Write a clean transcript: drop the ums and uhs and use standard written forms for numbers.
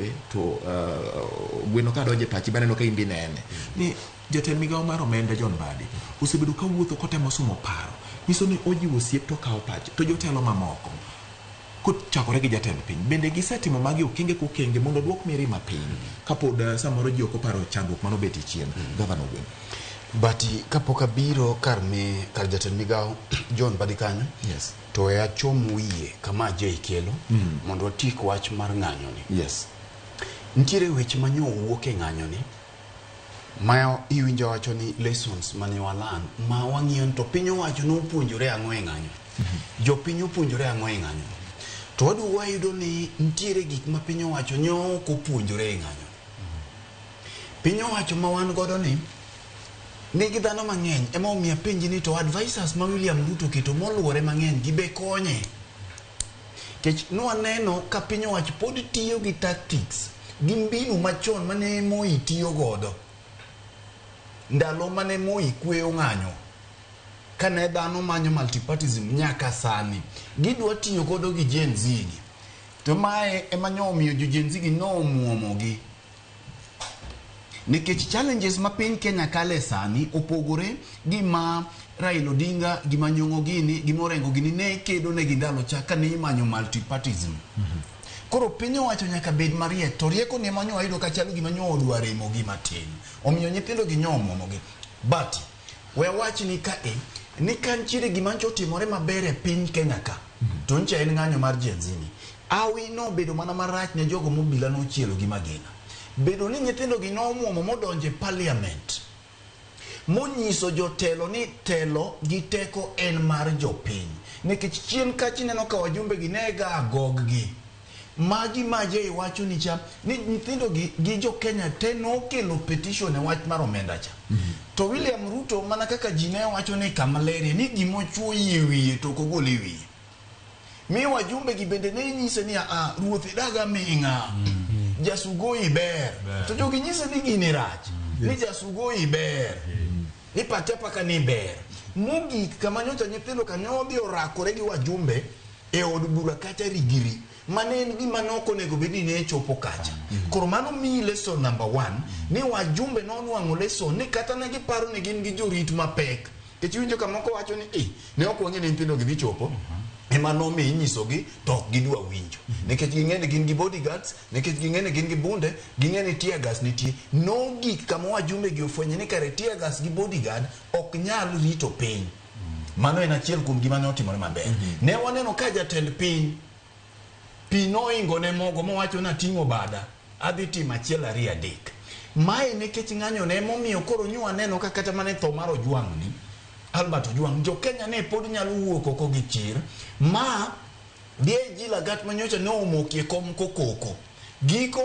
donje to gweno ka donje pachi baneno ka imbi nene ni jatend migawo mar omenda John Mbadi osebedo ka wuotho kotemo sumo paro nyiso ni ojiwo osiep to kawo pachi to jotelo mamoko kochakore gi jatend piny bende gisetimo magi okenge kokenge mondo duok mirima piny kapod samoro ji ok oparo chandruok mano betie chien gavana Ogweno. Bati kapok abiro kar jatend migawo John Mbadi kanyo yes to e achom wiye kama je kelo mondo watik wach mar ng'anyo ni yes ntiere weche manyo wuok e ng'anyo ni ma iwinjo wacho ni lessons mane walan ma wang'iyo to piny owacho no puonjore ang'o e ng'anyo jo piny opuonjore ang'o e ng'anyo to wadu wayudo ni ntiere gik ma piny owacho nyo ko puonjore e ng'anyo piny owacho ma wan godo ni nigi dhano mang'eny ema omiya penji ni to advisors ma William Ruto keto moluore mang'eny gibe konye kech nwaneno ka piny owacho pod tiyo gi tactics gi mbinu machon mane Moi tiyo godo ndalo mane Moi kweyo ng'anyo kane dhano manyo multipartism nyaka sani gidwa tiyo godo gi Gen Z gi to mae ema nyomiyo jo Gen Z gi nomuomogi nikech challenges ma piny Kenya kale sani opogore gi ma Raila Odinga gi Manyong'o Gini gi Morengo Gini ne kedo ne gindalo cha kane imanyo multipartism koro piny owacho nyaka bed mariek to rieko ne manyo ayudo ka chalo gima nyo odware mo gi matin omiyo nyithindo gi nyomo gi but we wach ni ka ni kanchire gima ncho timore maber e piny Kenya ka to ncha en ng'anyo mar Gen Z ni awi no bedo mana marach ne jogo mobila no chielo gi magina bedo ni nyithindo gi nomuomo modonje parliament monyiso jotelo ni telo gi teko en mar jopiny nikech chien kachi neno ka wajumbe gi nega agog gi magi maje iwacho ni cha ni nyithindo gi jo Kenya te no kelo petition e wach mar omenda cha to William Ruto mana kaka ji ne wacho ni kamalerie ni gimochuo yie wiye to kogol e wiye mi wajumbe gi bende ne nyise ni ruoth daga minga jasugoi ber to jogi nyise ni gini rach ni jasugoi ber ni paka ni ber mugi kama nyocha nyithindo kanyo orakore gi wajumbe e od bura kacha rigiri mane en gima noko nego bedi ne chopo kacha koro mano mi lesson number 1 ni wajumbe nonwang'o lesson ni kata ne giparo ni gin gi jorit mapek ke chiwinjo kamoko wacho ni ne ok wang'e ni nyithindo gi chopo ema no mi inyiso gi to gidwa winjo nikech ging'ene gin gi bodyguards nikech ging'ene gin gi bunde ging'ene tear gas nitie no gik kama wajumbe gi ofwenye ni kare tear gas gi bodyguard ok nyal rito piny mano en achiel kuom gima ne otimore maber ne waneno ka jatend pino ingo ne mogo mowacho na ting'o bada adhi timo achiel 2 3 mae nikech ng'anyo ne momiyo koro nyua neno ka kata mane tho mar Ojwang' ni Albert Ojwang' jo Kenya ne pod nyalo wuok oko gi chir ma die Lagat manyocha no omokie kom kokoko giko